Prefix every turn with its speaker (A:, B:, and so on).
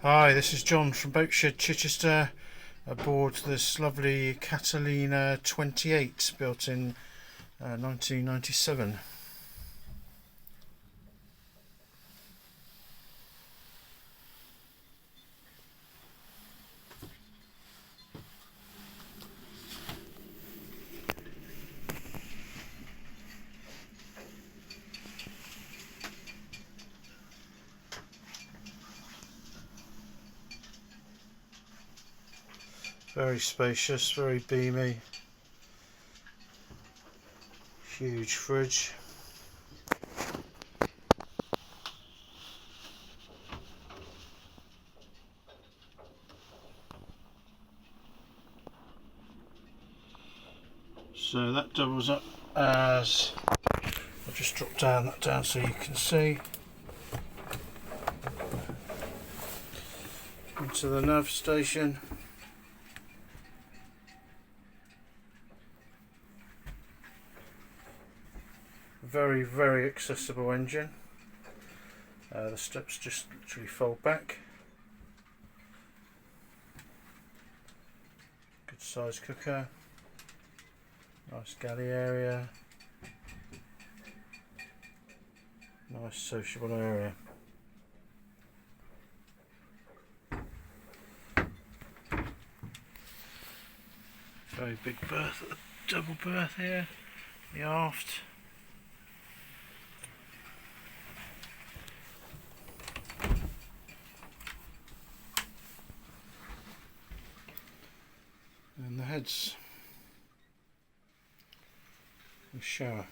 A: Hi, this is John from Boatshed, Chichester, aboard this lovely Catalina 28 built in 1997. Very spacious, very beamy, huge fridge. So that doubles up as, I'll just drop that down so you can see, into the nav station. Very accessible engine. The steps just literally fold back. Good size cooker. Nice galley area. Nice sociable area. Very big berth, double berth here, the aft. And the heads, the shower.